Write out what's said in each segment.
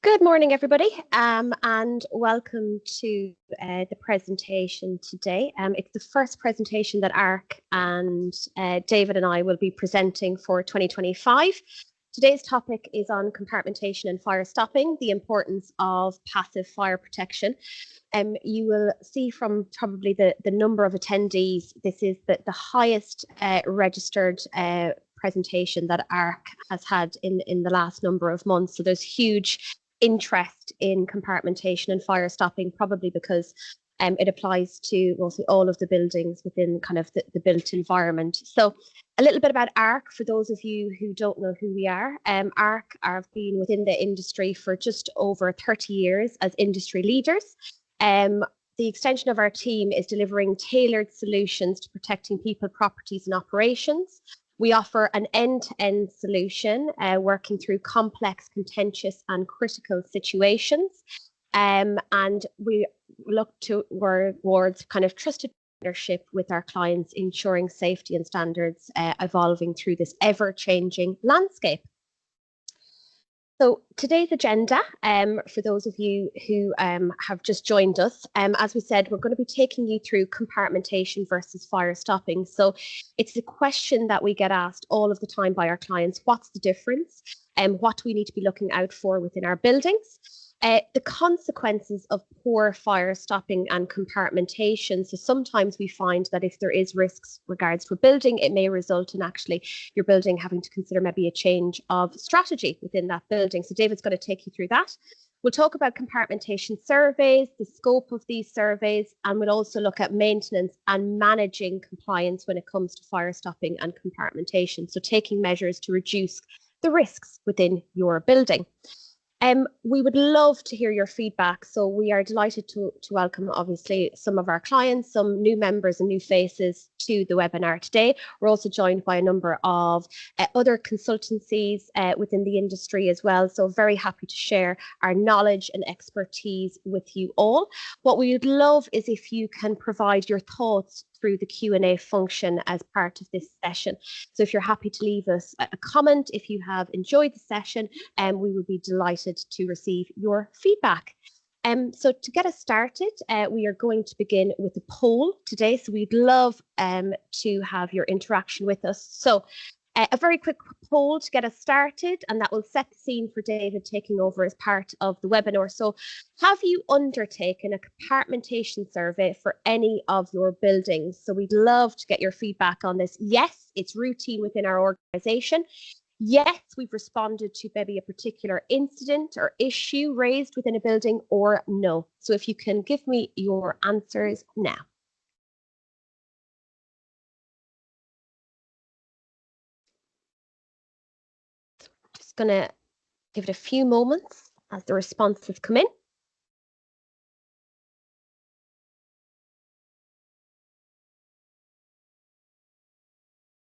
Good morning, everybody, and welcome to the presentation today. It's the first presentation that Ark and David and I will be presenting for 2025. Today's topic is on compartmentation and fire stopping, the importance of passive fire protection. You will see from probably the number of attendees, this is the highest registered presentation that Ark has had in the last number of months. So there's huge interest in compartmentation and fire stopping, probably because it applies to mostly all of the buildings within kind of the built environment. So a little bit about Ark for those of you who don't know who we are. Ark have been within the industry for just over 30 years as industry leaders. The extension of our team is delivering tailored solutions to protecting people, properties and operations. We offer an end-to-end solution, working through complex, contentious and critical situations. And we look towards kind of trusted partnership with our clients, ensuring safety and standards evolving through this ever-changing landscape. So today's agenda, for those of you who have just joined us, as we said, we're going to be taking you through compartmentation versus fire stopping. So it's a question that we get asked all of the time by our clients. What's the difference? And what do we need to be looking out for within our buildings? The consequences of poor fire stopping and compartmentation. So sometimes we find that if there is risks regards to a building, it may result in actually your building having to consider maybe a change of strategy within that building. So David's going to take you through that. We'll talk about compartmentation surveys, the scope of these surveys, and we'll also look at maintenance and managing compliance when it comes to fire stopping and compartmentation. So taking measures to reduce the risks within your building. We would love to hear your feedback. So we are delighted to welcome, obviously, some of our clients, some new members and new faces to the webinar today. We're also joined by a number of other consultancies within the industry as well. So very happy to share our knowledge and expertise with you all. What we would love is if you can provide your thoughts through the Q&A function as part of this session. So if you're happy to leave us a comment, if you have enjoyed the session, we would be delighted to receive your feedback. So to get us started, we are going to begin with a poll today. So we'd love to have your interaction with us. So a very quick poll to get us started, and that will set the scene for David taking over as part of the webinar. So have you undertaken a compartmentation survey for any of your buildings? So we'd love to get your feedback on this. Yes, it's routine within our organisation. Yes, we've responded to maybe a particular incident or issue raised within a building, or no. So if you can give me your answers now. Just going to give it a few moments as the responses come in.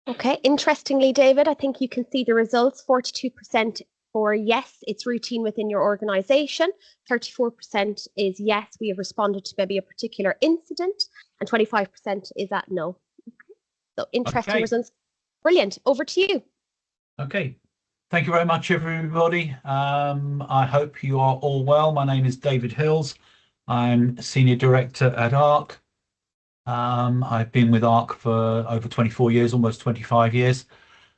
Okay, interestingly, David, I think you can see the results. 42% for yes, it's routine within your organisation. 34% is yes, we have responded to maybe a particular incident, and 25% is at no. Okay. So interesting results. Brilliant. Over to you. Okay. Thank you very much, everybody. I hope you are all well. My name is David Hills. I'm Senior Director at Ark. I've been with Ark for over 24 years, almost 25 years.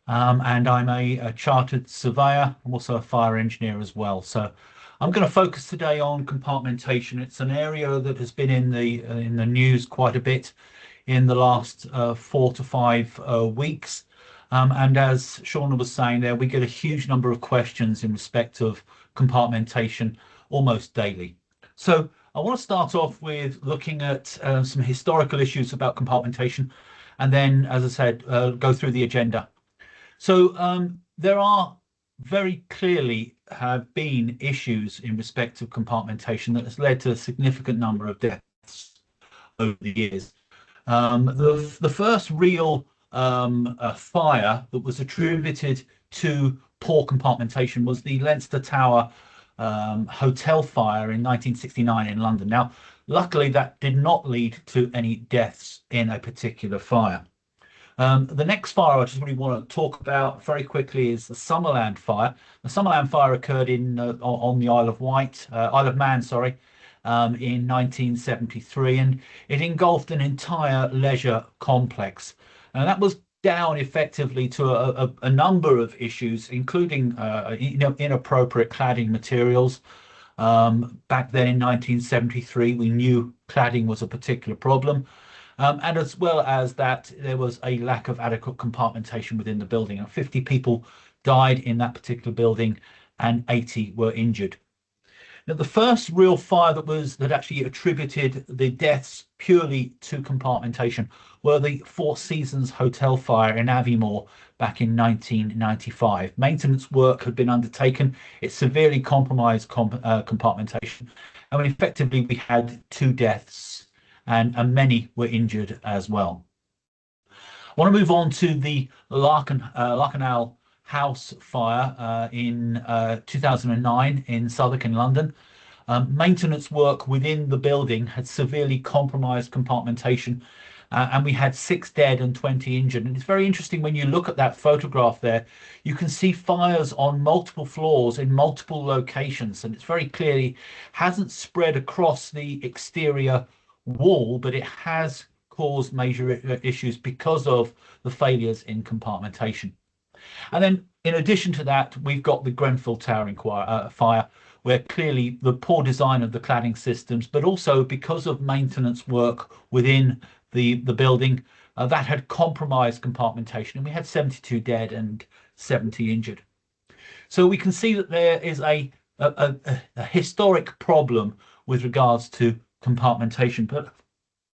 And I'm a chartered surveyor. I'm also a fire engineer as well. So I'm going to focus today on compartmentation. It's an area that has been in the news quite a bit in the last 4 to 5 weeks. And as Shaunna was saying there, we get a huge number of questions in respect of compartmentation almost daily. So I want to start off with looking at some historical issues about compartmentation, and then, as I said, go through the agenda. So there are very clearly have been issues in respect of compartmentation that has led to a significant number of deaths over the years. The first real a fire that was attributed to poor compartmentation was the Leinster Tower hotel fire in 1969 in London. Now, luckily, that did not lead to any deaths in a particular fire. The next fire I just really want to talk about very quickly is the Summerland fire. The Summerland fire occurred on the Isle of Isle of Man, sorry, in 1973, and it engulfed an entire leisure complex. And that was down effectively to a number of issues, including inappropriate cladding materials. Back then in 1973, we knew cladding was a particular problem. And as well as that, there was a lack of adequate compartmentation within the building. And 50 people died in that particular building and 80 were injured. Now, the first real fire that actually attributed the deaths purely to compartmentation were the Four Seasons Hotel fire in Aviemore back in 1995. Maintenance work had been undertaken. It severely compromised compartmentation. And effectively, we had 2 deaths and many were injured as well. I want to move on to the Larkanal House fire in 2009 in Southwark in London. Maintenance work within the building had severely compromised compartmentation, and we had 6 dead and 20 injured. And it's very interesting when you look at that photograph there, you can see fires on multiple floors in multiple locations, and it's very clearly hasn't spread across the exterior wall, but it has caused major issues because of the failures in compartmentation. And then in addition to that, we've got the Grenfell Tower fire, where clearly the poor design of the cladding systems, but also because of maintenance work within the building, that had compromised compartmentation, and we had 72 dead and 70 injured. So we can see that there is a historic problem with regards to compartmentation. But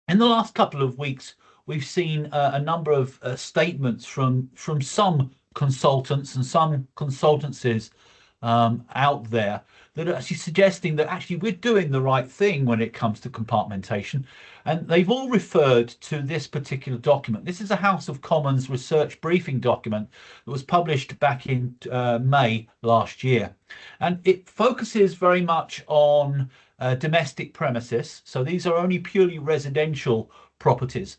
in the last couple of weeks, we've seen a number of statements from some consultants and some consultancies out there that are actually suggesting that actually we're doing the right thing when it comes to compartmentation. And they've all referred to this particular document. This is a House of Commons research briefing document that was published back in May last year. And it focuses very much on domestic premises. So these are only purely residential properties.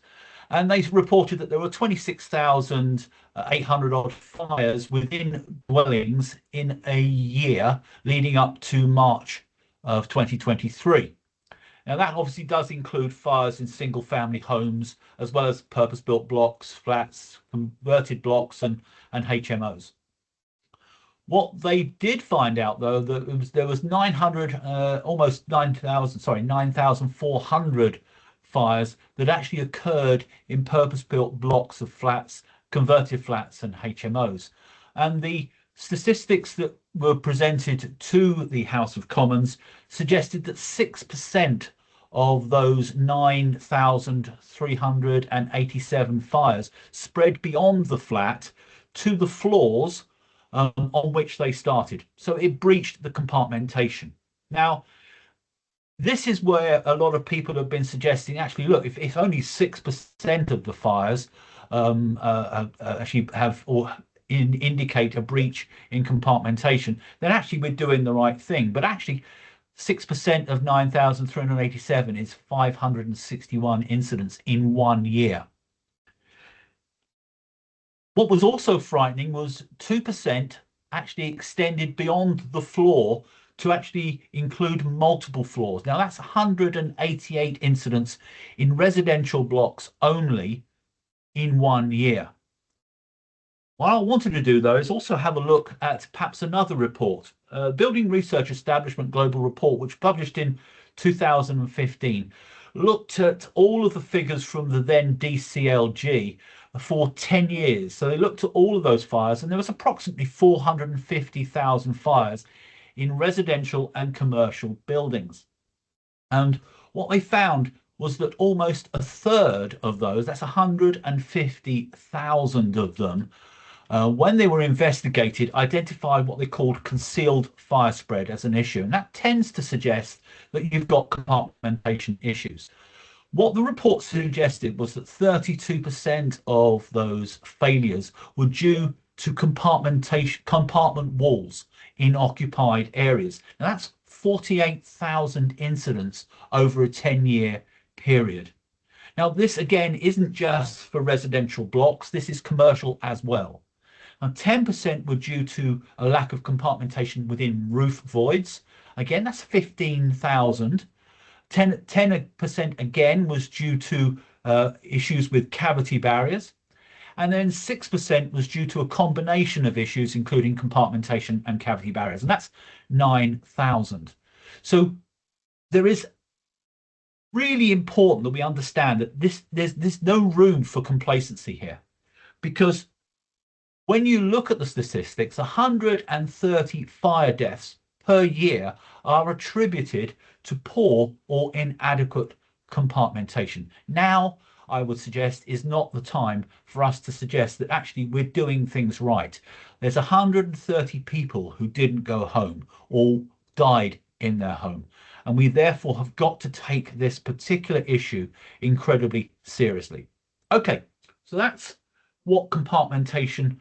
And they reported that there were 26,800 odd fires within dwellings in a year leading up to March of 2023. Now, that obviously does include fires in single family homes, as well as purpose-built blocks, flats, converted blocks and HMOs. What they did find out, though, that there was 9,400 fires that actually occurred in purpose-built blocks of flats, converted flats and HMOs. And the statistics that were presented to the House of Commons suggested that 6% of those 9,387 fires spread beyond the flat to the floors on which they started. So it breached the compartmentation. Now, this is where a lot of people have been suggesting, actually, look, if only 6% of the fires actually have or indicate a breach in compartmentation, then actually we're doing the right thing. But actually, 6% of 9,387 is 561 incidents in 1 year. What was also frightening was 2% actually extended beyond the floor to actually include multiple floors. Now, that's 188 incidents in residential blocks only in 1 year. What I wanted to do, though, is also have a look at perhaps another report, Building Research Establishment Global Report, which published in 2015, looked at all of the figures from the then DCLG for 10 years. So they looked at all of those fires, and there was approximately 450,000 fires in residential and commercial buildings. And what they found was that almost a third of those, that's 150,000 of them, when they were investigated, identified what they called concealed fire spread as an issue. And that tends to suggest that you've got compartmentation issues. What the report suggested was that 32% of those failures were due to compartment walls in occupied areas. Now, that's 48,000 incidents over a 10-year period. Now, this again isn't just for residential blocks, this is commercial as well. Now, 10% were due to a lack of compartmentation within roof voids. Again, that's 15,000. 10% again was due to issues with cavity barriers. And then 6% was due to a combination of issues, including compartmentation and cavity barriers. And that's 9,000. So there is really important that we understand that there's no room for complacency here, because when you look at the statistics, 130 fire deaths per year are attributed to poor or inadequate compartmentation. Now, I would suggest, is not the time for us to suggest that actually we're doing things right. There's 130 people who didn't go home or died in their home. And we therefore have got to take this particular issue incredibly seriously. Okay, so that's what compartmentation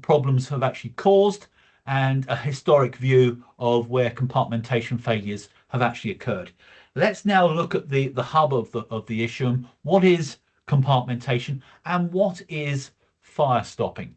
problems have actually caused, and a historic view of where compartmentation failures have actually occurred. Let's now look at the hub of the issue, and what is compartmentation and what is fire stopping.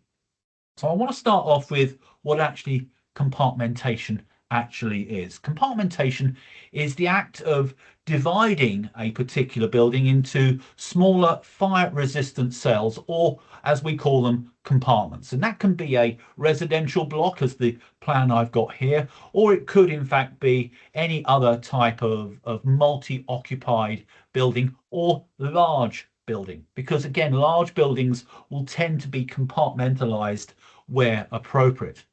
So I want to start off with what actually compartmentation actually is. Compartmentation is the act of dividing a particular building into smaller fire-resistant cells, or as we call them, compartments. And that can be a residential block, as the plan I've got here, or it could in fact be any other type of multi-occupied building or large building, because again, large buildings will tend to be compartmentalized where appropriate.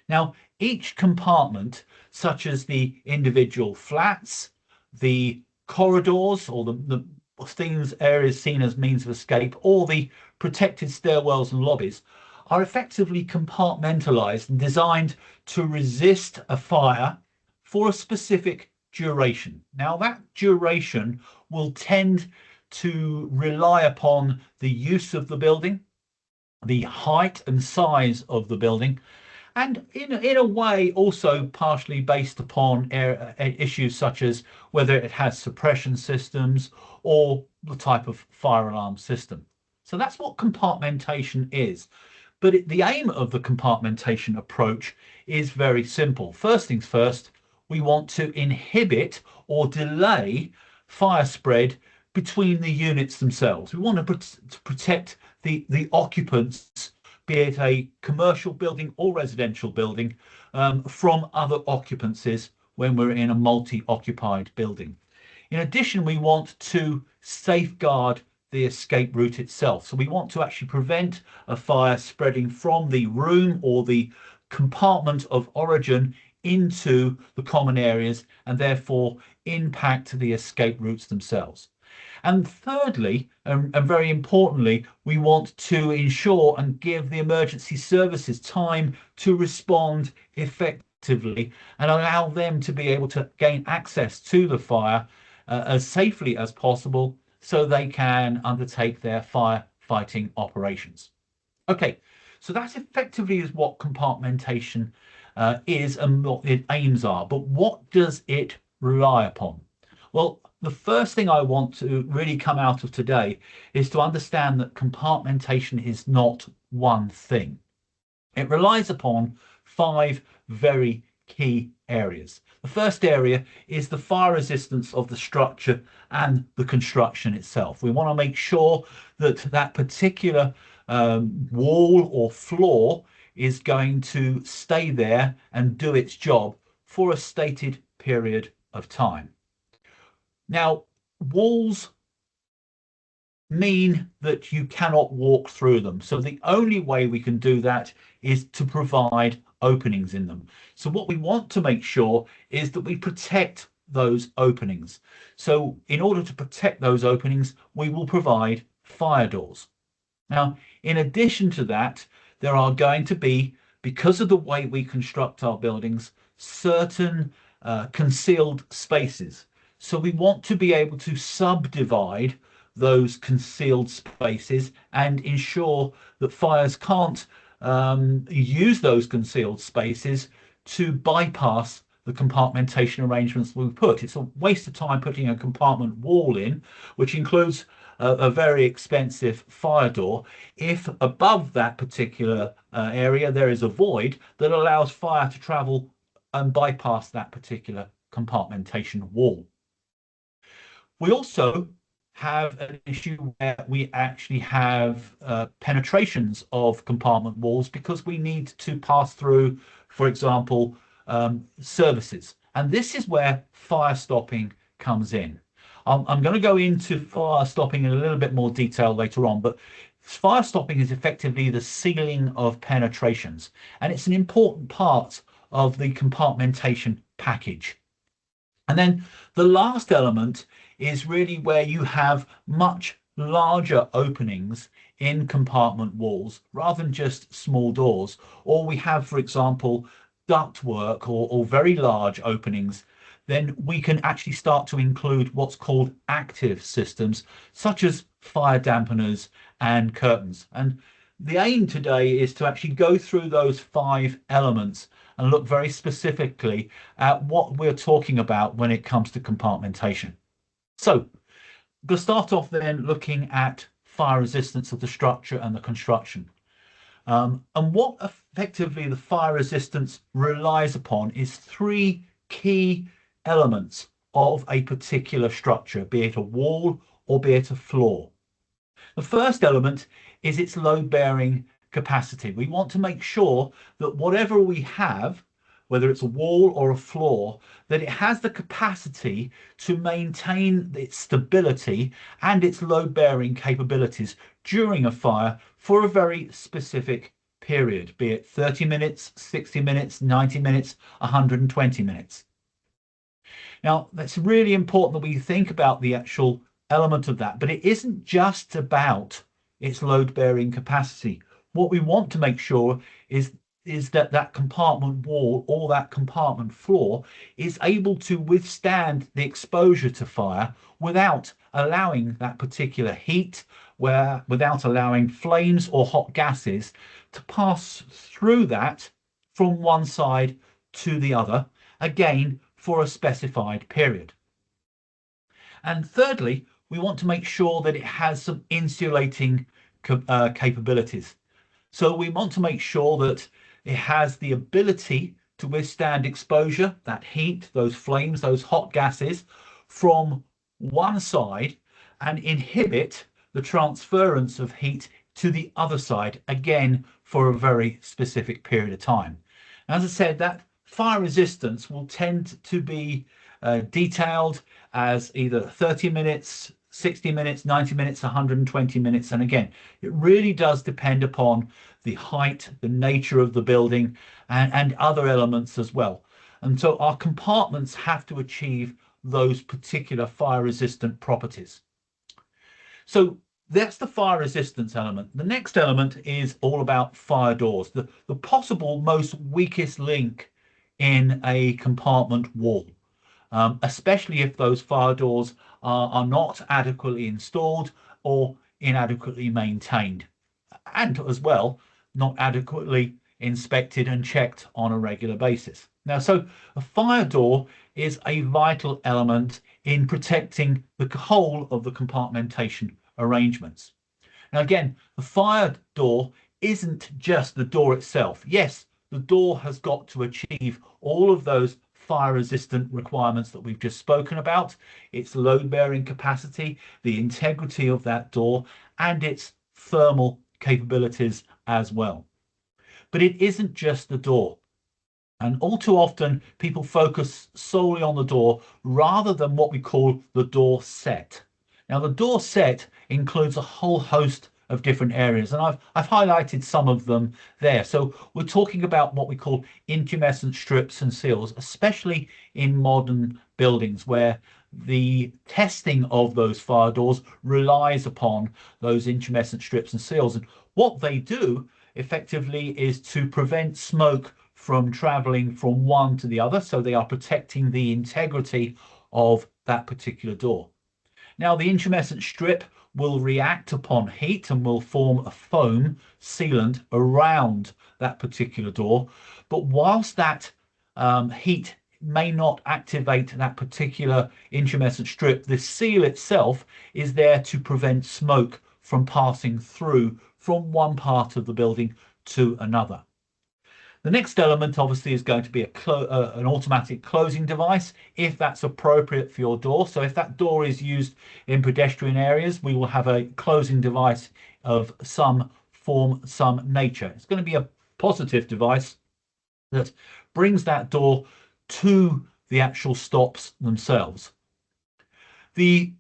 Now, each compartment, such as the individual flats, the corridors, or the areas seen as means of escape, or the protected stairwells and lobbies, are effectively compartmentalized and designed to resist a fire for a specific duration. Now, that duration will tend to rely upon the use of the building, the height and size of the building, and in a way also partially based upon issues such as whether it has suppression systems or the type of fire alarm system. So that's what compartmentation is. But the aim of the compartmentation approach is very simple. First things first, we want to inhibit or delay fire spread between the units themselves. We want to protect the occupants, be it a commercial building or residential building, from other occupancies when we're in a multi-occupied building. In addition, we want to safeguard the escape route itself. So we want to actually prevent a fire spreading from the room or the compartment of origin into the common areas, and therefore impact the escape routes themselves. And thirdly, and very importantly, we want to ensure and give the emergency services time to respond effectively and allow them to be able to gain access to the fire as safely as possible, so they can undertake their firefighting operations. Okay, so that effectively is what compartmentation is and what its aims are. But what does it rely upon? Well, the first thing I want to really come out of today is to understand that compartmentation is not one thing. It relies upon 5 very key areas. The first area is the fire resistance of the structure and the construction itself. We want to make sure that that particular wall or floor is going to stay there and do its job for a stated period of time. Now, walls mean that you cannot walk through them. So the only way we can do that is to provide openings in them. So what we want to make sure is that we protect those openings. So in order to protect those openings, we will provide fire doors. Now, in addition to that, there are going to be, because of the way we construct our buildings, certain concealed spaces. So we want to be able to subdivide those concealed spaces and ensure that fires can't use those concealed spaces to bypass the compartmentation arrangements we put. It's a waste of time putting a compartment wall in, which includes a very expensive fire door, if above that particular area there is a void that allows fire to travel and bypass that particular compartmentation wall. We also have an issue where we actually have penetrations of compartment walls because we need to pass through, for example, services. And this is where fire stopping comes in. I'm going to go into fire stopping in a little bit more detail later on, but fire stopping is effectively the sealing of penetrations, and it's an important part of the compartmentation package. And then the last element is really where you have much larger openings in compartment walls rather than just small doors, or we have, for example, ductwork or very large openings. Then we can actually start to include what's called active systems, such as fire dampeners and curtains. And the aim today is to actually go through those 5 elements and look very specifically at what we're talking about when it comes to compartmentation. So we'll start off then looking at fire resistance of the structure and the construction. And what effectively the fire resistance relies upon is 3 key elements of a particular structure, be it a wall or be it a floor. The first element is its load-bearing capacity. We want to make sure that whatever we have, whether it's a wall or a floor, that it has the capacity to maintain its stability and its load-bearing capabilities during a fire for a very specific period, be it 30 minutes, 60 minutes, 90 minutes, 120 minutes. Now, that's really important that we think about the actual element of that, but it isn't just about its load-bearing capacity. What we want to make sure is that that compartment wall or that compartment floor is able to withstand the exposure to fire without allowing that particular heat, without allowing flames or hot gases to pass through that from one side to the other, again, for a specified period. And thirdly, we want to make sure that it has some insulating capabilities. So we want to make sure that it has the ability to withstand exposure, that heat, those flames, those hot gases from one side, and inhibit the transference of heat to the other side, again, for a very specific period of time. As I said, that fire resistance will tend to be detailed as either 30 minutes, 60 minutes, 90 minutes, 120 minutes. And again, it really does depend upon the height, the nature of the building, and other elements as well. And so our compartments have to achieve those particular fire resistant properties. So that's the fire resistance element. The next element is all about fire doors, the possible most weakest link in a compartment wall, especially if those fire doors are not adequately installed or inadequately maintained, and as well, not adequately inspected and checked on a regular basis. Now, so a fire door is a vital element in protecting the whole of the compartmentation arrangements. Now, again, the fire door isn't just the door itself. Yes, the door has got to achieve all of those fire resistant requirements that we've just spoken about, its load bearing capacity, the integrity of that door, and its thermal capabilities as well. But it isn't just the door. And all too often, people focus solely on the door rather than what we call the door set. Now, the door set includes a whole host of different areas, and I've highlighted some of them there. So we're talking about what we call intumescent strips and seals, especially in modern buildings where the testing of those fire doors relies upon those intumescent strips and seals. And what they do effectively is to prevent smoke from traveling from one to the other, so they are protecting the integrity of that particular door. Now, the intumescent strip will react upon heat and will form a foam sealant around that particular door. But whilst that heat may not activate that particular intumescent strip, the seal itself is there to prevent smoke from passing through from one part of the building to another. The next element obviously is going to be an automatic closing device if that's appropriate for your door. So if that door is used in pedestrian areas, we will have a closing device of some form, some nature. It's going to be a positive device that brings that door to the actual stops themselves. The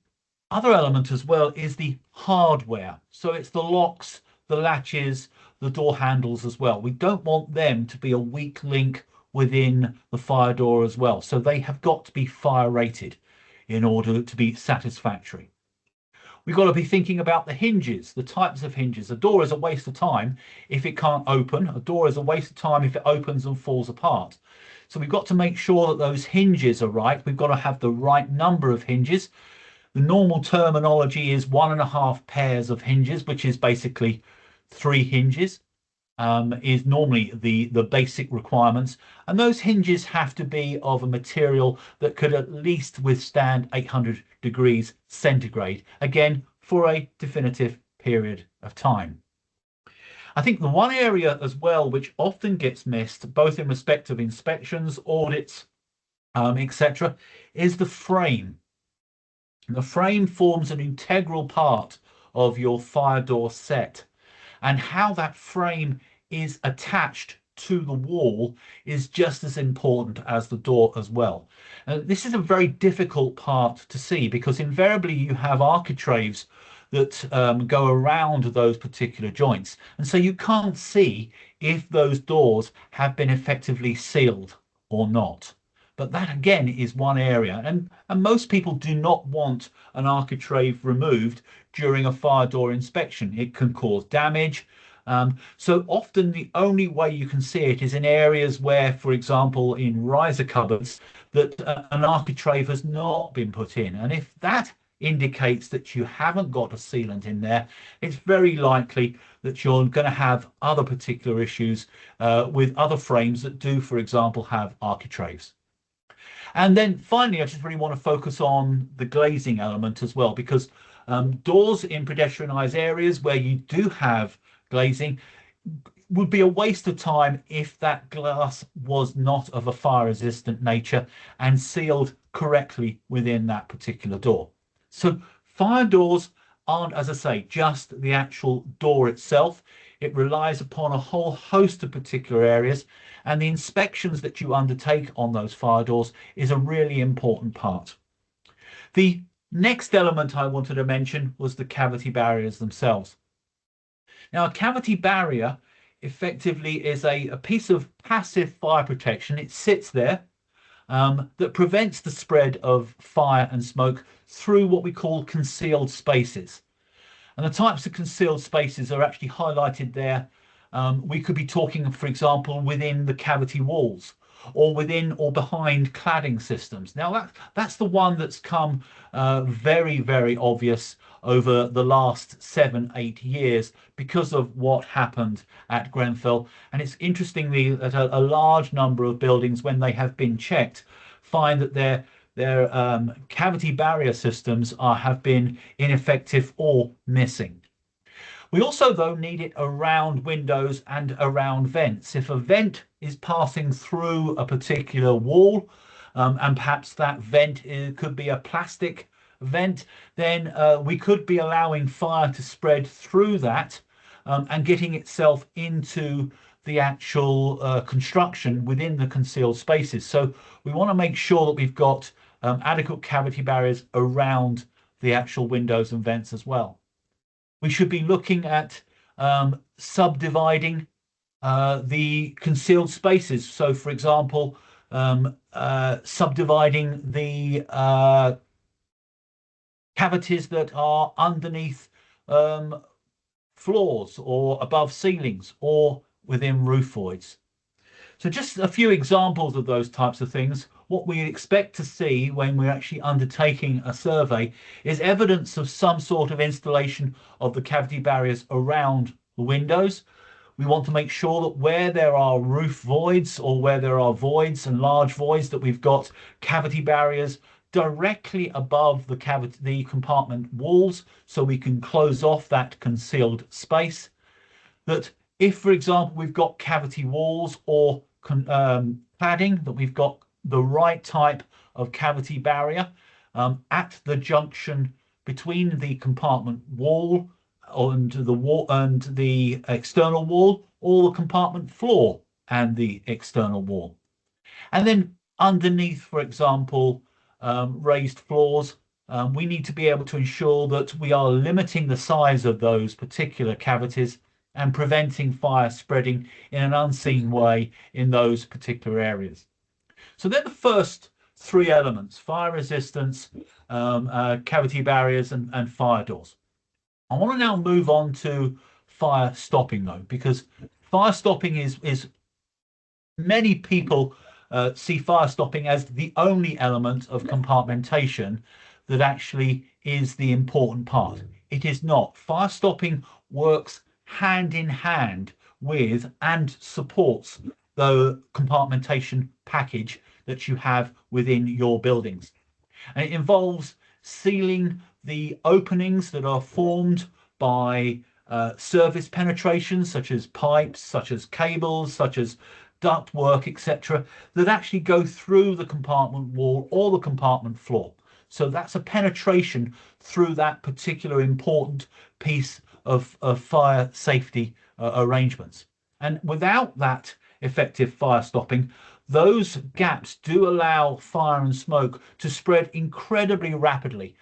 other element as well is the hardware. So it's the locks, the latches, the door handles as well. We don't want them to be a weak link within the fire door as well. So they have got to be fire rated in order to be satisfactory. We've got to be thinking about the hinges, the types of hinges. A door is a waste of time if it can't open. A door is a waste of time if it opens and falls apart. So we've got to make sure that those hinges are right. We've got to have the right number of hinges. The normal terminology is 1.5 pairs of hinges, which is basically 3 hinges, is normally the basic requirements. And those hinges have to be of a material that could at least withstand 800 degrees centigrade, again, for a definitive period of time. I think the one area as well which often gets missed, both in respect of inspections, audits, etc., is the frame. The frame forms an integral part of your fire door set, and how that frame is attached to the wall is just as important as the door as well. This is a very difficult part to see because invariably you have architraves that go around those particular joints, and so you can't see if those doors have been effectively sealed or not. But that again is one area, and most people do not want an architrave removed during a fire door inspection. It can cause damage. So often the only way you can see it is in areas where, for example, in riser cupboards, that an architrave has not been put in. And if that indicates that you haven't got a sealant in there, it's very likely that you're going to have other particular issues with other frames that do, for example, have architraves. And then finally, I just really want to focus on the glazing element as well, because doors in pedestrianised areas where you do have glazing would be a waste of time if that glass was not of a fire resistant nature and sealed correctly within that particular door. So fire doors aren't, as I say, just the actual door itself. It relies upon a whole host of particular areas, and the inspections that you undertake on those fire doors is a really important part. The next element I wanted to mention was the cavity barriers themselves. Now, a cavity barrier effectively is a piece of passive fire protection. It sits there that prevents the spread of fire and smoke through what we call concealed spaces. And the types of concealed spaces are actually highlighted there. We could be talking, for example, within the cavity walls, or within or behind cladding systems. Now that's the one that's come very, very obvious over the last 7-8 years because of what happened at Grenfell. And it's interestingly that a large number of buildings, when they have been checked, find that their cavity barrier systems have been ineffective or missing. We also, though, need it around windows and around vents. If a vent is passing through a particular wall, and perhaps that vent could be a plastic vent, then we could be allowing fire to spread through that and getting itself into the actual construction within the concealed spaces. So we want to make sure that we've got adequate cavity barriers around the actual windows and vents as well. We should be looking at subdividing the concealed spaces. So, for example, subdividing the cavities that are underneath floors or above ceilings or within roof voids. So just a few examples of those types of things. What we expect to see when we're actually undertaking a survey is evidence of some sort of installation of the cavity barriers around the windows. We want to make sure that where there are roof voids or where there are voids and large voids, that we've got cavity barriers directly above the compartment walls, so we can close off that concealed space. That if, for example, we've got cavity walls or cladding, that we've got the right type of cavity barrier at the junction between the compartment wall and the external wall, or the compartment floor and the external wall. And then underneath, for example, raised floors, we need to be able to ensure that we are limiting the size of those particular cavities and preventing fire spreading in an unseen way in those particular areas. So they're the first three elements: fire resistance, cavity barriers, and fire doors. I want to now move on to fire stopping, though, because fire stopping is many people see fire stopping as the only element of compartmentation that actually is the important part. It is not. Fire stopping works hand in hand with and supports the compartmentation package that you have within your buildings. And it involves sealing the openings that are formed by surface penetrations, such as pipes, such as cables, such as ductwork, etc., that actually go through the compartment wall or the compartment floor. So that's a penetration through that particular important piece of fire safety arrangements. And without that effective fire stopping, those gaps do allow fire and smoke to spread incredibly rapidly,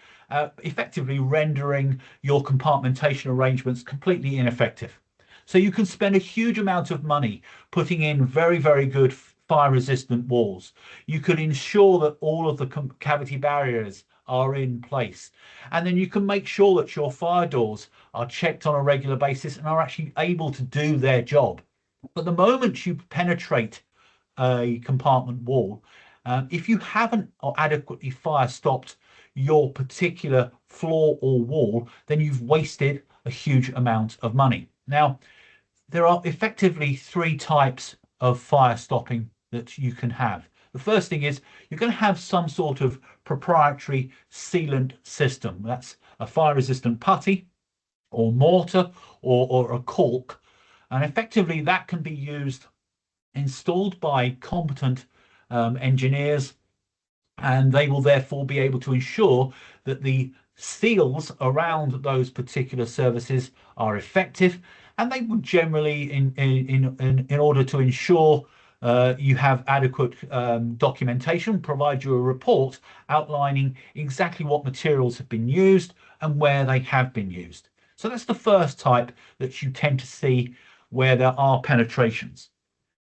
effectively rendering your compartmentation arrangements completely ineffective. So you can spend a huge amount of money putting in very, very good fire resistant walls. You could ensure that all of the cavity barriers are in place. And then you can make sure that your fire doors are checked on a regular basis and are actually able to do their job. But the moment you penetrate a compartment wall, if you haven't adequately fire stopped your particular floor or wall, then you've wasted a huge amount of money. Now, there are effectively three types of fire stopping that you can have. The first thing is you're going to have some sort of proprietary sealant system. That's a fire resistant putty or mortar or a caulk. And effectively that can be used, installed by competent engineers, and they will therefore be able to ensure that the seals around those particular surfaces are effective, and they would generally, in order to ensure you have adequate documentation, provide you a report outlining exactly what materials have been used and where they have been used. So that's the first type that you tend to see where there are penetrations.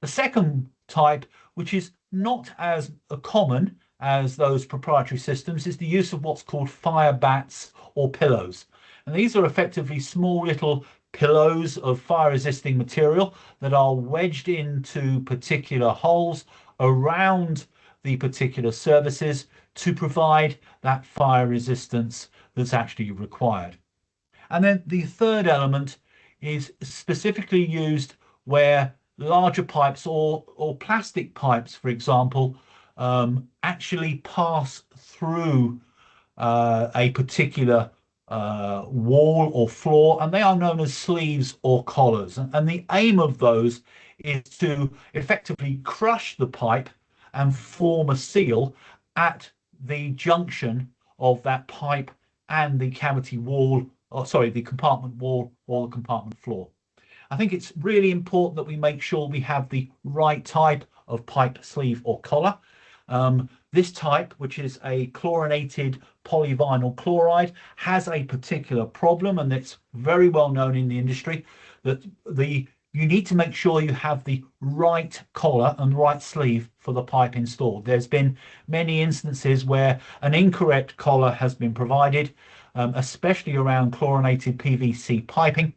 The second type, which is not as common as those proprietary systems, is the use of what's called fire bats or pillows. And these are effectively small little pillows of fire resisting material that are wedged into particular holes around the particular surfaces to provide that fire resistance that's actually required. And then the third element is specifically used where larger pipes or plastic pipes, for example, actually pass through a particular wall or floor, and they are known as sleeves or collars. And the aim of those is to effectively crush the pipe and form a seal at the junction of that pipe and the cavity wall, or sorry, the compartment wall or the compartment floor. I think it's really important that we make sure we have the right type of pipe sleeve or collar. This type, which is a chlorinated polyvinyl chloride, has a particular problem, and it's very well known in the industry that you need to make sure you have the right collar and right sleeve for the pipe installed. There's been many instances where an incorrect collar has been provided, especially around chlorinated PVC piping,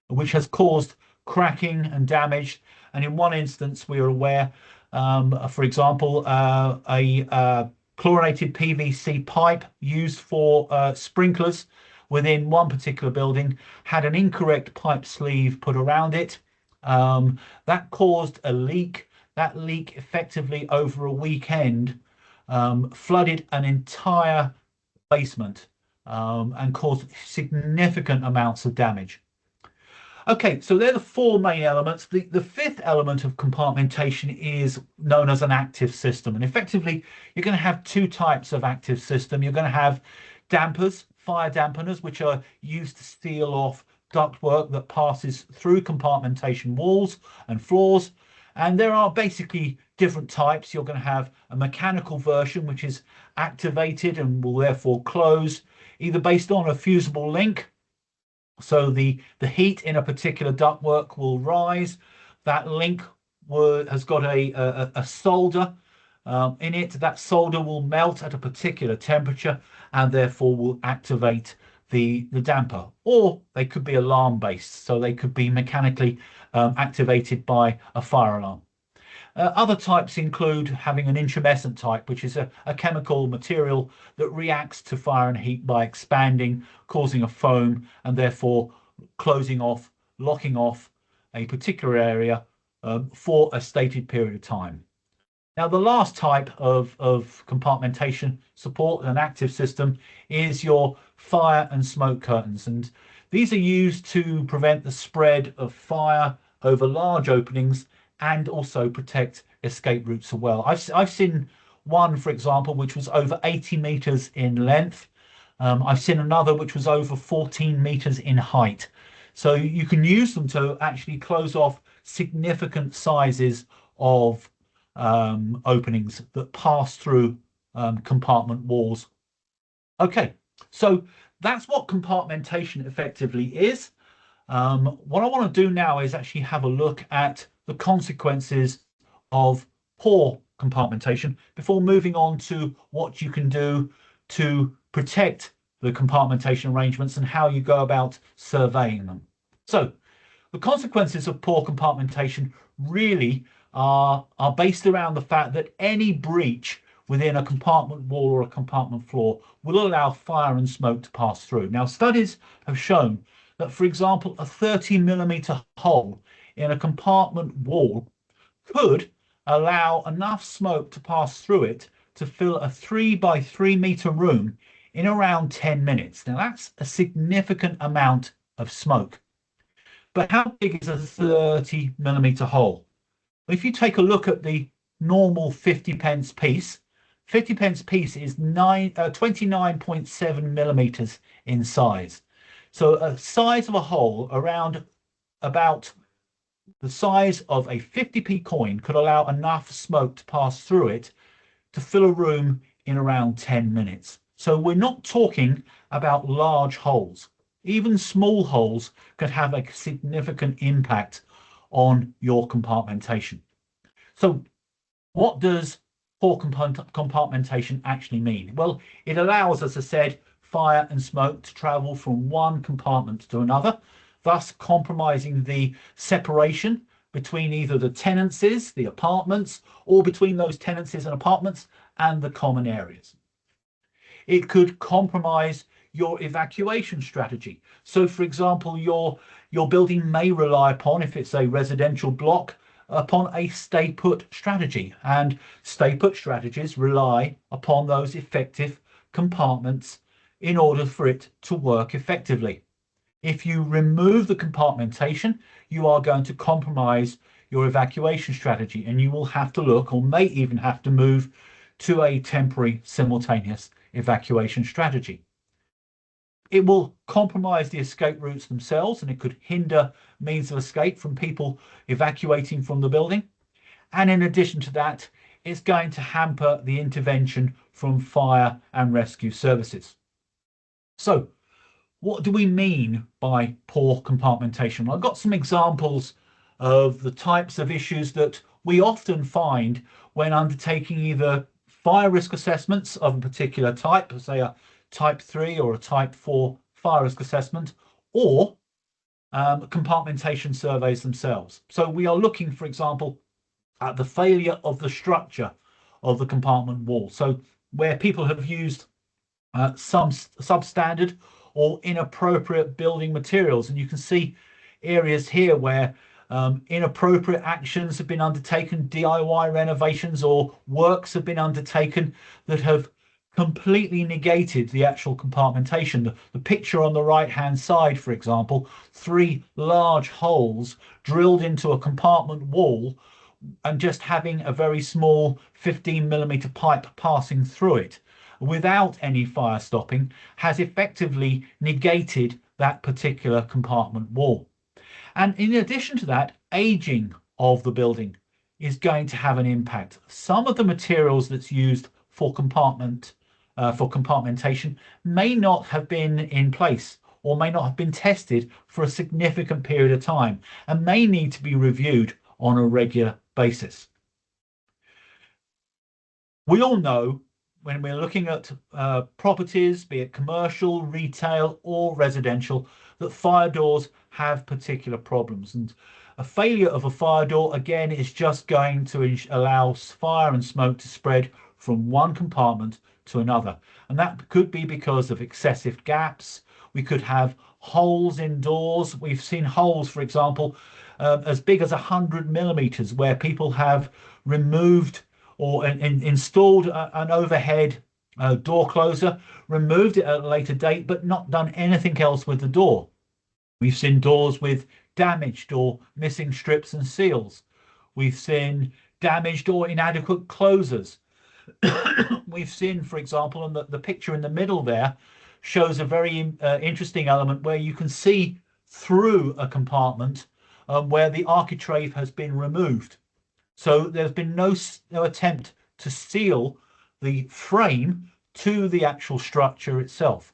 which has caused cracking and damage. And in one instance, we are aware, for example, a chlorinated PVC pipe used for sprinklers within one particular building had an incorrect pipe sleeve put around it, That caused a leak. That leak effectively over a weekend flooded an entire basement and caused significant amounts of damage. Okay, so they're the four main elements. The fifth element of compartmentation is known as an active system. And effectively, you're going to have two types of active system. You're going to have dampers, fire dampeners, which are used to seal off ductwork that passes through compartmentation walls and floors. And there are basically different types. You're going to have a mechanical version, which is activated and will therefore close, either based on a fusible link. So the heat in a particular ductwork will rise. That link has got a solder in it. That solder will melt at a particular temperature and therefore will activate the damper. Or they could be alarm based, so they could be mechanically activated by a fire alarm. Other types include having an intumescent type, which is a chemical material that reacts to fire and heat by expanding, causing a foam, and therefore closing off, locking off a particular area for a stated period of time. Now, the last type of compartmentation support, an active system, is your fire and smoke curtains. And these are used to prevent the spread of fire over large openings and also protect escape routes as well. I've seen one, for example, which was over 80 meters in length. I've seen another which was over 14 meters in height. So you can use them to actually close off significant sizes of openings that pass through compartment walls. Okay, so that's what compartmentation effectively is. What I want to do now is actually have a look at the consequences of poor compartmentation before moving on to what you can do to protect the compartmentation arrangements and how you go about surveying them. So the consequences of poor compartmentation really are based around the fact that any breach within a compartment wall or a compartment floor will allow fire and smoke to pass through. Now, studies have shown that, for example, a 30mm hole in a compartment wall could allow enough smoke to pass through it to fill a 3 by 3 meter room in around 10 minutes. Now, that's a significant amount of smoke. But how big is a 30mm hole? If you take a look at the normal 50p piece, 50p piece is 29.7 millimeters in size. So a size of a hole around about the size of a 50p coin could allow enough smoke to pass through it to fill a room in around 10 minutes. So we're not talking about large holes. Even small holes could have a significant impact on your compartmentation. So what does poor compartmentation actually mean? Well, it allows, as I said, fire and smoke to travel from one compartment to another, thus compromising the separation between either the tenancies, the apartments, or between those tenancies and apartments and the common areas. It could compromise your evacuation strategy. So, for example, your building may rely upon, if it's a residential block, upon a stay put strategy, and stay put strategies rely upon those effective compartments in order for it to work effectively. If you remove the compartmentation, you are going to compromise your evacuation strategy, and you will have to look, or may even have to move to a temporary simultaneous evacuation strategy. It will compromise the escape routes themselves, and it could hinder means of escape from people evacuating from the building. And in addition to that, it's going to hamper the intervention from fire and rescue services. So what do we mean by poor compartmentation? I've got some examples of the types of issues that we often find when undertaking either fire risk assessments of a particular type, say a type 3 or a type 4 fire risk assessment, or compartmentation surveys themselves. So we are looking, for example, at the failure of the structure of the compartment wall. So where people have used some substandard or inappropriate building materials, and you can see areas here where Inappropriate actions have been undertaken, DIY renovations or works have been undertaken that have completely negated the actual compartmentation. The picture on the right hand side, for example, 3 large holes drilled into a compartment wall and just having a very small 15mm pipe passing through it without any fire stopping has effectively negated that particular compartment wall. And in addition to that, aging of the building is going to have an impact. Some of the materials that's used for compartmentation may not have been in place or may not have been tested for a significant period of time and may need to be reviewed on a regular basis. We all know when we're looking at properties, be it commercial, retail or residential, that fire doors have particular problems, and a failure of a fire door again is just going to allow fire and smoke to spread from one compartment to another, and that could be because of excessive gaps. We could have holes in doors. We've seen holes, for example, as big as 100mm, where people have removed or installed an overhead door closer, removed it at a later date, but not done anything else with the door. We've seen doors with damaged or missing strips and seals. We've seen damaged or inadequate closers. We've seen, for example, and the picture in the middle there shows a very interesting element where you can see through a compartment where the architrave has been removed. So there's been no attempt to seal the frame to the actual structure itself.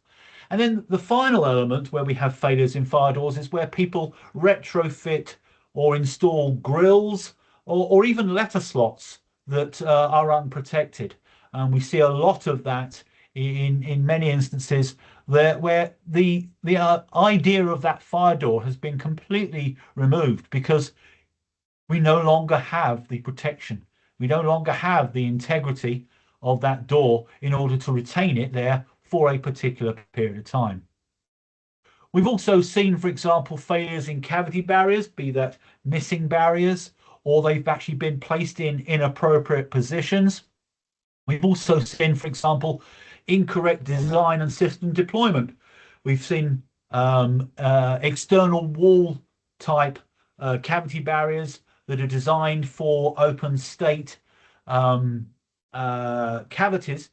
And then the final element where we have failures in fire doors is where people retrofit or install grills or even letter slots that are unprotected. And we see a lot of that in many instances where the idea of that fire door has been completely removed because we no longer have the protection. We no longer have the integrity of that door in order to retain it there for a particular period of time. We've also seen, for example, failures in cavity barriers, be that missing barriers, or they've actually been placed in inappropriate positions. We've also seen, for example, incorrect design and system deployment. We've seen external wall type cavity barriers that are designed for open state cavities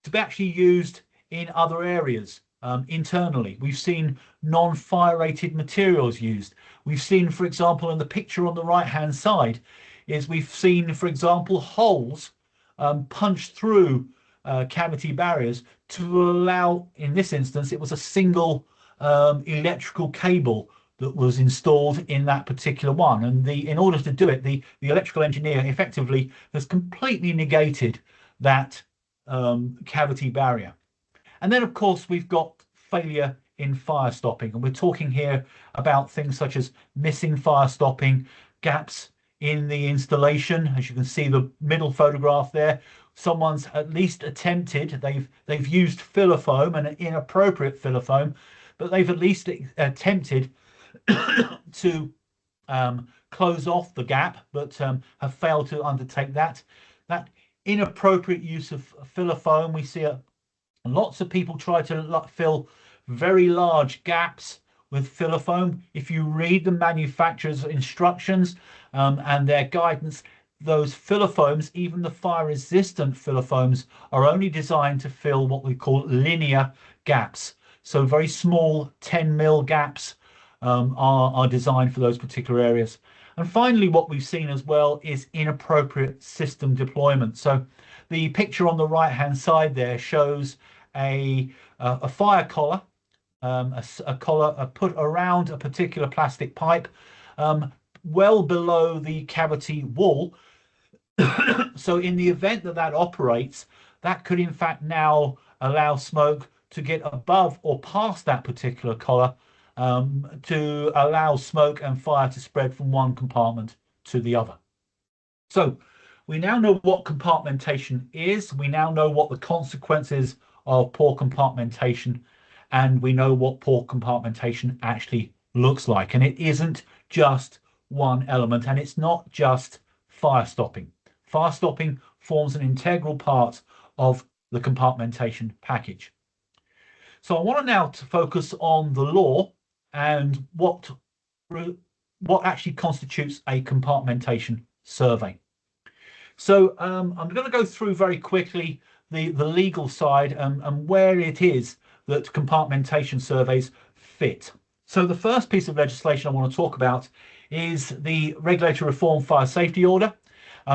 to be actually used in other areas internally. We've seen non-fire rated materials used. We've seen, for example, in the picture on the right hand side, we've seen, for example, holes punched through cavity barriers to allow, in this instance, it was a single electrical cable that was installed in that particular one, and in order to do it, the electrical engineer effectively has completely negated that cavity barrier. And then, of course, we've got failure in fire stopping, and we're talking here about things such as missing fire stopping, gaps in the installation. As you can see, the middle photograph there, someone's at least attempted, they've used filler foam, and an inappropriate filler foam, but they've at least attempted to close off the gap, but have failed to undertake that inappropriate use of filler foam. We see lots of people try to fill very large gaps with filler foam. If you read the manufacturer's instructions and their guidance, those filler foams, even the fire resistant filler foams, are only designed to fill what we call linear gaps. So very small 10mm gaps are designed for those particular areas. And finally, what we've seen as well is inappropriate system deployment. So the picture on the right hand side there shows a fire collar, a collar put around a particular plastic pipe well below the cavity wall. So in the event that that operates, that could in fact now allow smoke to get above or past that particular collar, to allow smoke and fire to spread from one compartment to the other. So we now know what compartmentation is, we now know what the consequences of poor compartmentation, and we know what poor compartmentation actually looks like. And it isn't just one element, and it's not just fire stopping. Fire stopping forms an integral part of the compartmentation package. So I want now to focus on the law and what actually constitutes a compartmentation survey. So I'm going to go through very quickly the legal side and where it is that compartmentation surveys fit. So the first piece of legislation I want to talk about is the Regulatory Reform Fire Safety Order.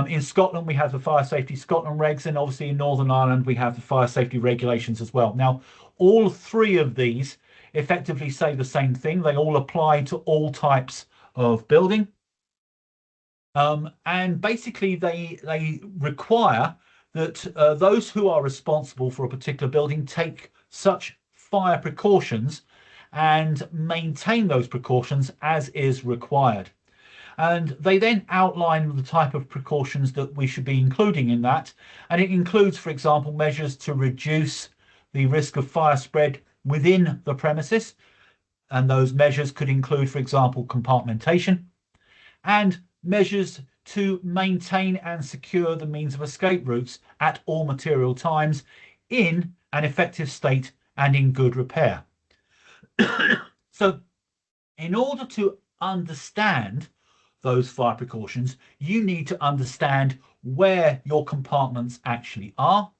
In Scotland, we have the Fire Safety Scotland regs, and obviously in Northern Ireland, we have the Fire Safety regulations as well. Now, all three of these effectively say the same thing. They all apply to all types of building. And basically, they require that those who are responsible for a particular building take such fire precautions and maintain those precautions as is required. And they then outline the type of precautions that we should be including in that. And it includes, for example, measures to reduce the risk of fire spread within the premises. And those measures could include, for example, compartmentation and measures to maintain and secure the means of escape routes at all material times in an effective state and in good repair. So in order to understand those fire precautions, you need to understand where your compartments actually are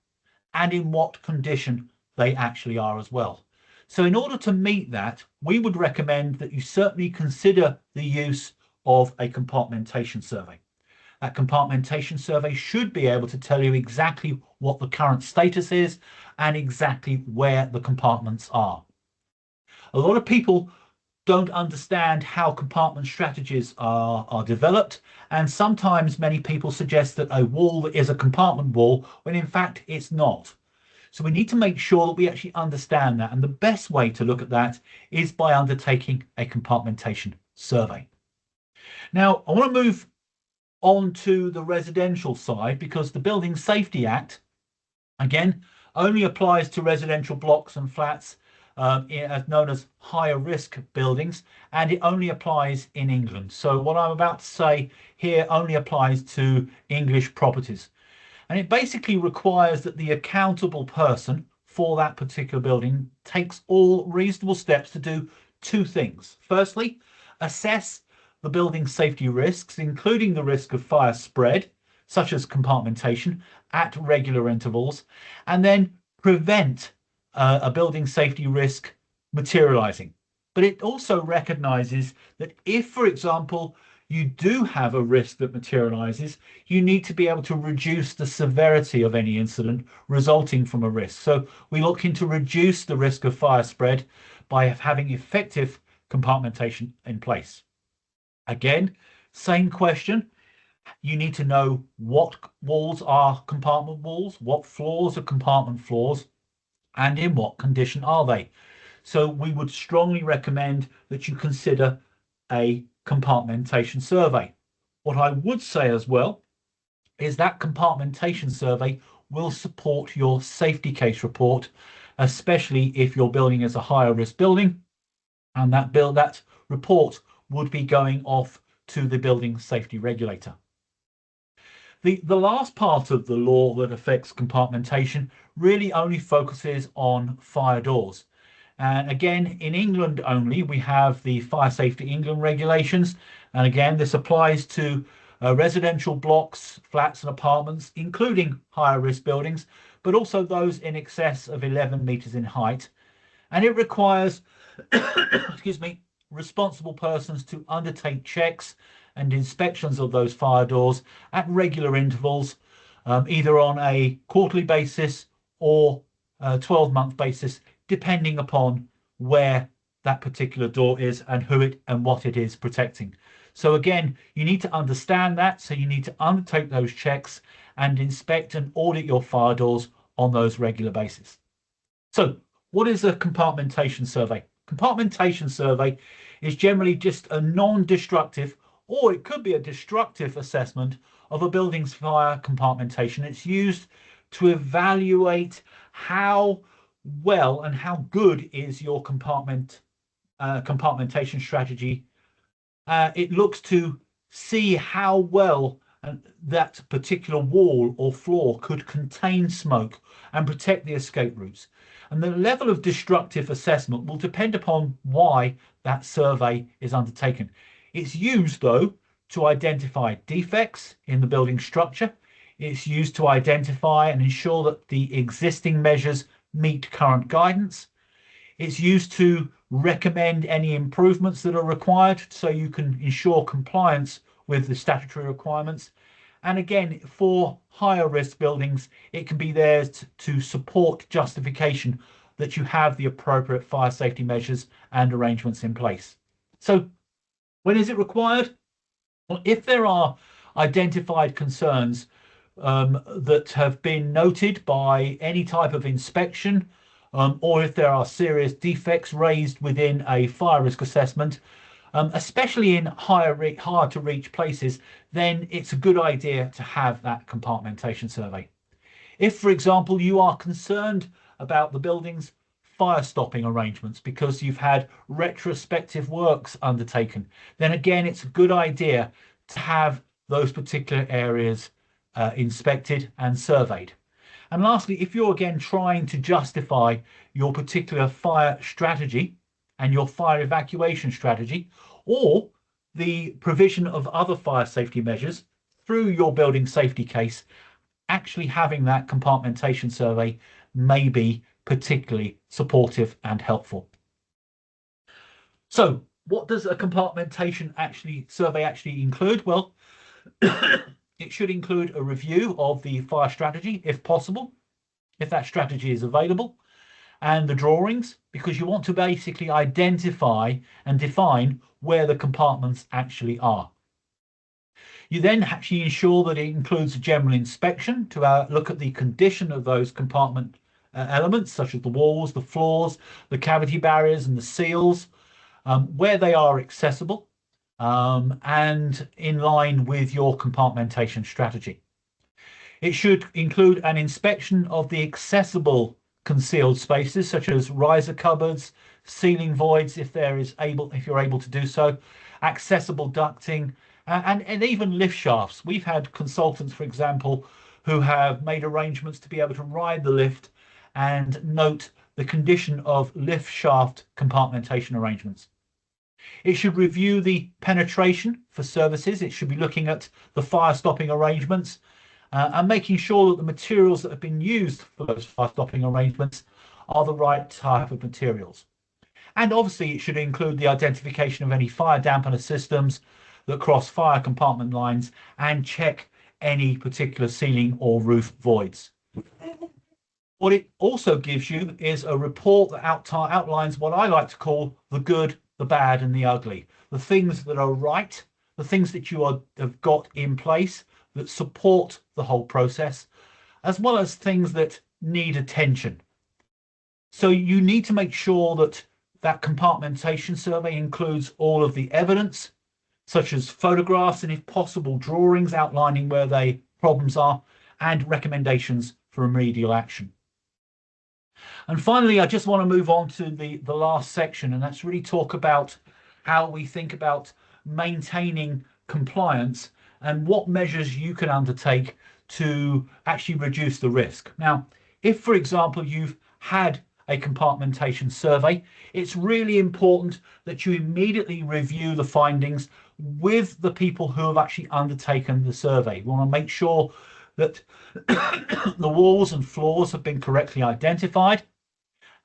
and in what condition they actually are as well. So in order to meet that, we would recommend that you certainly consider the use of a compartmentation survey. That compartmentation survey should be able to tell you exactly what the current status is and exactly where the compartments are. A lot of people don't understand how compartment strategies are developed, and sometimes many people suggest that a wall is a compartment wall when in fact it's not. So we need to make sure that we actually understand that, and the best way to look at that is by undertaking a compartmentation survey. Now I want to move on to the residential side, because the Building Safety Act again only applies to residential blocks and flats as known as higher risk buildings, and it only applies in England. So what I'm about to say here only applies to English properties, and it basically requires that the accountable person for that particular building takes all reasonable steps to do two things. Firstly, assess the building safety risks, including the risk of fire spread, such as compartmentation, at regular intervals, and then prevent a building safety risk materializing. But it also recognizes that if, for example, you do have a risk that materializes, you need to be able to reduce the severity of any incident resulting from a risk. So we look into reduce the risk of fire spread by having effective compartmentation in place. Again, same question. You need to know what walls are compartment walls, what floors are compartment floors, and in what condition are they. So we would strongly recommend that you consider a compartmentation survey. What I would say as well is that compartmentation survey will support your safety case report, especially if your building is a higher risk building, and that report would be going off to the building safety regulator. The last part of the law that affects compartmentation really only focuses on fire doors. And again, in England only, we have the Fire Safety England regulations. And again, this applies to residential blocks, flats and apartments, including higher risk buildings, but also those in excess of 11 meters in height. And it requires, excuse me, responsible persons to undertake checks and inspections of those fire doors at regular intervals, either on a quarterly basis or a 12-month basis, depending upon where that particular door is and who it and what it is protecting. So again, you need to understand that. So you need to undertake those checks and inspect and audit your fire doors on those regular basis. So what is a compartmentation survey? Compartmentation survey is generally just a non-destructive, or it could be a destructive assessment of a building's fire compartmentation. It's used to evaluate how well and how good is your compartmentation strategy It looks to see how well that particular wall or floor could contain smoke and protect the escape routes. And the level of destructive assessment will depend upon why that survey is undertaken. It's used, though, to identify defects in the building structure. It's used to identify and ensure that the existing measures meet current guidance. It's used to recommend any improvements that are required so you can ensure compliance with the statutory requirements. And again, for higher risk buildings, it can be there to support justification that you have the appropriate fire safety measures and arrangements in place. So when is it required? Well, if there are identified concerns that have been noted by any type of inspection, or if there are serious defects raised within a fire risk assessment, especially in hard to reach places, then it's a good idea to have that compartmentation survey. If, for example, you are concerned about the building's fire stopping arrangements because you've had retrospective works undertaken, then again, it's a good idea to have those particular areas inspected and surveyed. And lastly, if you're again trying to justify your particular fire strategy and your fire evacuation strategy, or the provision of other fire safety measures through your building safety case, actually having that compartmentation survey may be particularly supportive and helpful. So what does a compartmentation survey actually include? Well, it should include a review of the fire strategy, if possible, if that strategy is available, and the drawings, because you want to basically identify and define where the compartments actually are. You then actually ensure that it includes a general inspection to look at the condition of those compartment elements, such as the walls, the floors, the cavity barriers and the seals, where they are accessible, and in line with your compartmentation strategy. It should include an inspection of the accessible concealed spaces, such as riser cupboards, ceiling voids, if you're able to do so, accessible ducting, and even lift shafts. We've had consultants, for example, who have made arrangements to be able to ride the lift and note the condition of lift shaft compartmentation arrangements. It should review the penetration for services. It should be looking at the fire stopping arrangements and making sure that the materials that have been used for those fire stopping arrangements are the right type of materials. And obviously it should include the identification of any fire dampener systems that cross fire compartment lines and check any particular ceiling or roof voids. What it also gives you is a report that outlines what I like to call the good, the bad and the ugly. The things that are right, the things that you have got in place that support the whole process, as well as things that need attention. So you need to make sure that that compartmentation survey includes all of the evidence, such as photographs and, if possible, drawings outlining where the problems are and recommendations for remedial action. And finally, I just want to move on to the last section, and that's really talk about how we think about maintaining compliance and what measures you can undertake to actually reduce the risk. Now, if, for example, you've had a compartmentation survey, it's really important that you immediately review the findings with the people who have actually undertaken the survey. We want to make sure that the walls and floors have been correctly identified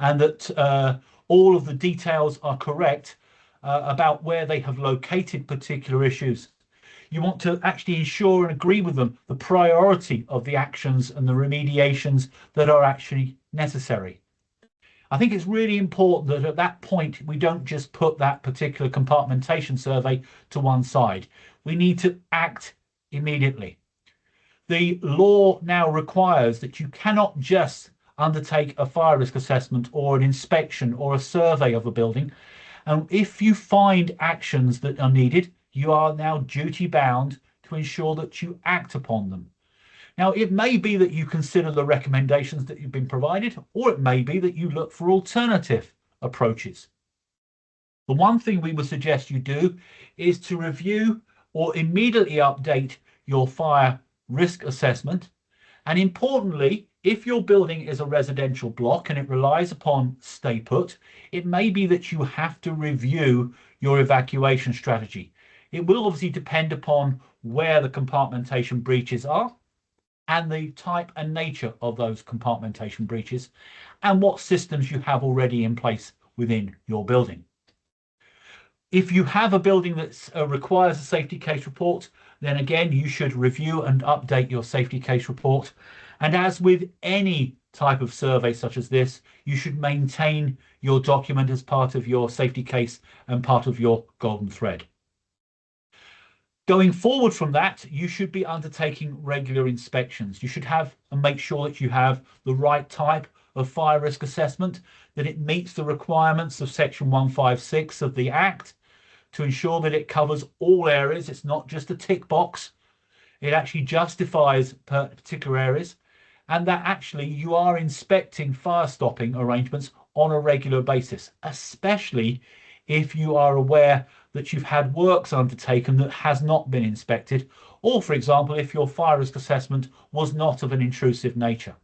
and that all of the details are correct about where they have located particular issues. You want to actually ensure and agree with them the priority of the actions and the remediations that are actually necessary. I think it's really important that at that point we don't just put that particular compartmentation survey to one side. We need to act immediately. The law now requires that you cannot just undertake a fire risk assessment or an inspection or a survey of a building. And if you find actions that are needed, you are now duty bound to ensure that you act upon them. Now, it may be that you consider the recommendations that you've been provided, or it may be that you look for alternative approaches. The one thing we would suggest you do is to review or immediately update your fire risk assessment. And importantly, if your building is a residential block and it relies upon stay put, it may be that you have to review your evacuation strategy. It will obviously depend upon where the compartmentation breaches are and the type and nature of those compartmentation breaches and what systems you have already in place within your building. If you have a building that requires a safety case report, then again, you should review and update your safety case report. And as with any type of survey such as this, you should maintain your document as part of your safety case and part of your golden thread. Going forward from that, you should be undertaking regular inspections. You should have and make sure that you have the right type of fire risk assessment, that it meets the requirements of Section 156 of the Act to ensure that it covers all areas. It's not just a tick box. It actually justifies particular areas, and that actually you are inspecting fire stopping arrangements on a regular basis, especially if you are aware that you've had works undertaken that has not been inspected, or for example, if your fire risk assessment was not of an intrusive nature.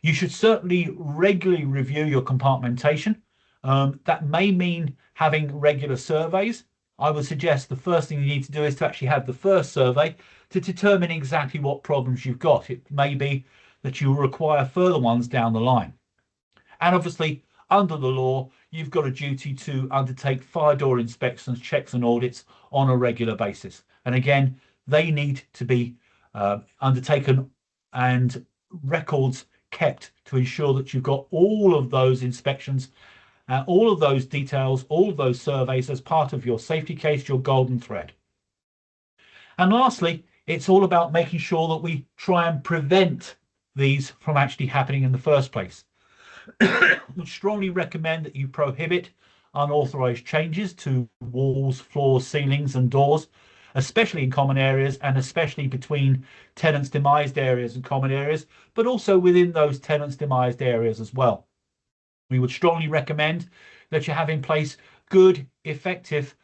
You should certainly regularly review your compartmentation. That may mean having regular surveys. I would suggest the first thing you need to do is to actually have the first survey to determine exactly what problems you've got. It may be that you require further ones down the line. And obviously, under the law, you've got a duty to undertake fire door inspections, checks and audits on a regular basis. And again, they need to be undertaken and records kept to ensure that you've got all of those inspections, all of those details, all of those surveys as part of your safety case, your golden thread. And lastly, it's all about making sure that we try and prevent these from actually happening in the first place. We strongly recommend that you prohibit unauthorized changes to walls, floors, ceilings and doors, especially in common areas and especially between tenants demised areas and common areas, but also within those tenants demised areas as well. We would strongly recommend that you have in place good, effective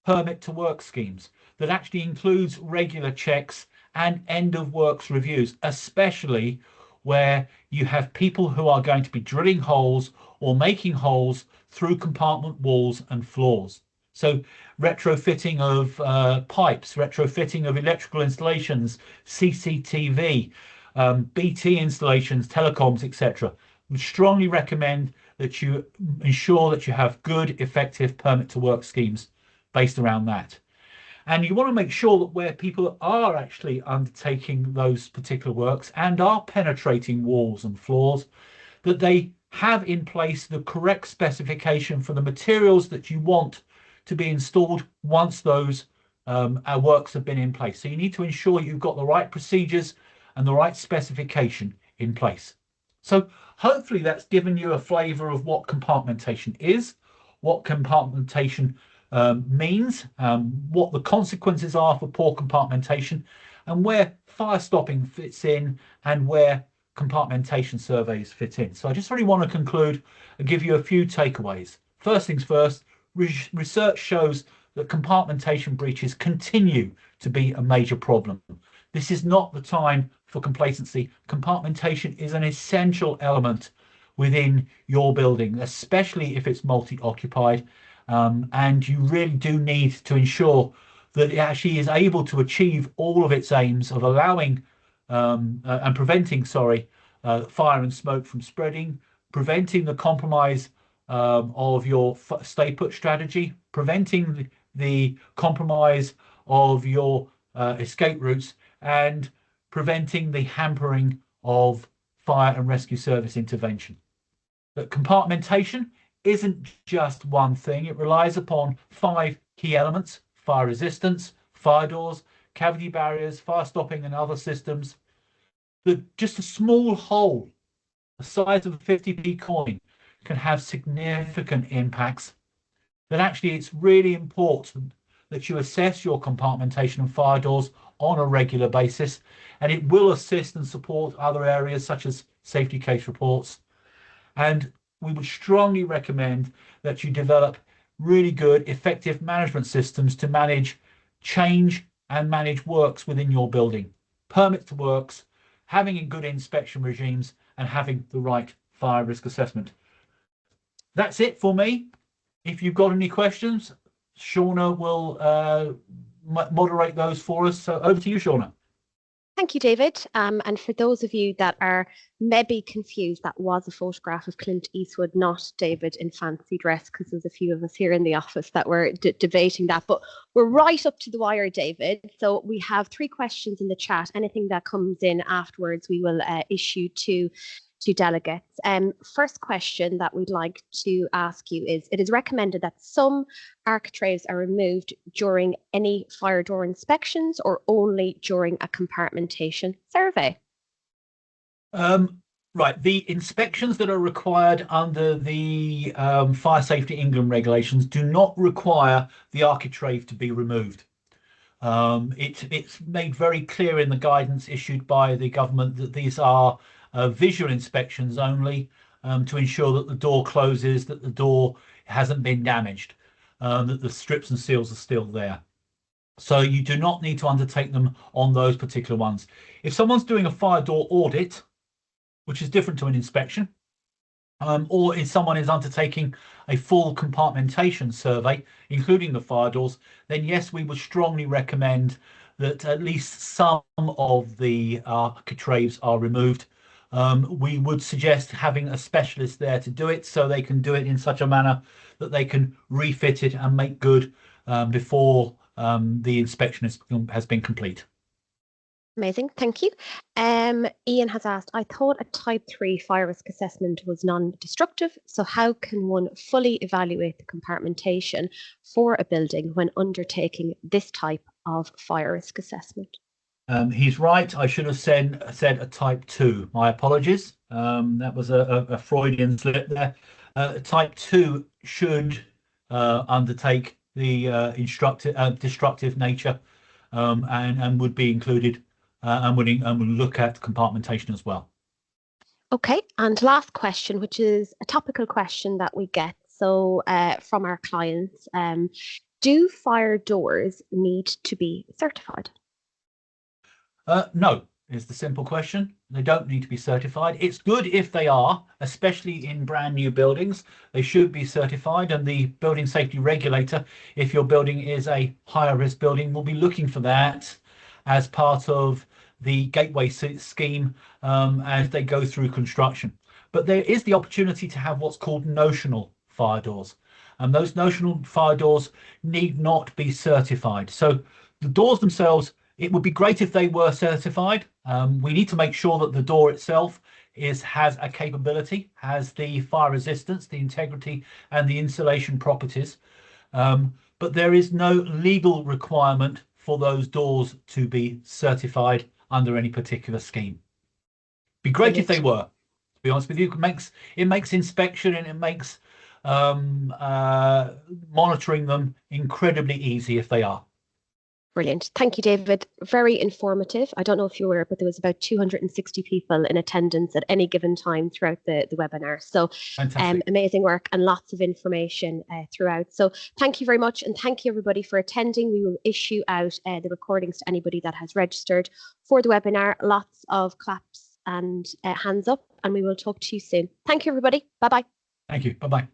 permit to work schemes that actually includes regular checks and end of works reviews, especially where you have people who are going to be drilling holes or making holes through compartment walls and floors. So retrofitting of pipes, retrofitting of electrical installations, CCTV, BT installations, telecoms, etc. We strongly recommend that you ensure that you have good, effective permit to work schemes based around that. And you want to make sure that where people are actually undertaking those particular works and are penetrating walls and floors, that they have in place the correct specification for the materials that you want to be installed once those works have been in place. So you need to ensure you've got the right procedures and the right specification in place. So hopefully that's given you a flavour of what compartmentation is, what compartmentation means, what the consequences are for poor compartmentation, and where fire stopping fits in and where compartmentation surveys fit in. So I just really want to conclude and give you a few takeaways. First things first, research shows that compartmentation breaches continue to be a major problem. This is not the time for complacency. Compartmentation is an essential element within your building, especially if it's multi-occupied. And you really do need to ensure that it actually is able to achieve all of its aims of allowing and preventing, fire and smoke from spreading, preventing the compromise of your stay put strategy, preventing the compromise of your escape routes, and preventing the hampering of fire and rescue service intervention. But compartmentation isn't just one thing. It relies upon 5 key elements: fire resistance, fire doors, cavity barriers, fire stopping and other systems. That just a small hole the size of a 50p coin can have significant impacts. That actually it's really important that you assess your compartmentation and fire doors on a regular basis, and it will assist and support other areas such as safety case reports. And we would strongly recommend that you develop really good, effective management systems to manage change and manage works within your building. Permits to works, having good inspection regimes, and having the right fire risk assessment. That's it for me. If you've got any questions, Shaunna will moderate those for us. So over to you, Shaunna. Thank you, David. And for those of you that are maybe confused, that was a photograph of Clint Eastwood, not David in fancy dress, because there's a few of us here in the office that were debating that. But we're right up to the wire, David. So we have 3 questions in the chat. Anything that comes in afterwards, we will issue to delegates. First question that we'd like to ask you is, it is recommended that some architraves are removed during any fire door inspections or only during a compartmentation survey? Right, the inspections that are required under the Fire Safety England regulations do not require the architrave to be removed. It's made very clear in the guidance issued by the government that these are visual inspections only, to ensure that the door closes, that the door hasn't been damaged, that the strips and seals are still there. So you do not need to undertake them on those particular ones. If someone's doing a fire door audit, which is different to an inspection, or if someone is undertaking a full compartmentation survey, including the fire doors, then yes, we would strongly recommend that at least some of the architraves are removed. We would suggest having a specialist there to do it, so they can do it in such a manner that they can refit it and make good before the inspection has been complete. Amazing, thank you. Ian has asked, I thought a type 3 fire risk assessment was non-destructive, so how can one fully evaluate the compartmentation for a building when undertaking this type of fire risk assessment? He's right. I should have said a type 2. My apologies. That was a Freudian slip there. Type 2 should undertake the destructive nature, and would be included, and would look at compartmentation as well. Okay, and last question, which is a topical question that we get from our clients. Do fire doors need to be certified? No, is the simple question. They don't need to be certified. It's good if they are, especially in brand new buildings. They should be certified, and the building safety regulator, if your building is a higher risk building, will be looking for that as part of the gateway scheme as they go through construction. But there is the opportunity to have what's called notional fire doors, and those notional fire doors need not be certified. So the doors themselves, it would be great if they were certified. We need to make sure that the door itself has a capability, has the fire resistance, the integrity, and the insulation properties. But there is no legal requirement for those doors to be certified under any particular scheme. Be great if they were, to be honest with you. It makes inspection, and it makes monitoring them incredibly easy if they are. Brilliant. Thank you, David. Very informative. I don't know if you were, but there was about 260 people in attendance at any given time throughout the webinar. So amazing work and lots of information throughout. So thank you very much. And thank you, everybody, for attending. We will issue out the recordings to anybody that has registered for the webinar. Lots of claps and hands up, and we will talk to you soon. Thank you, everybody. Bye-bye. Thank you. Bye-bye.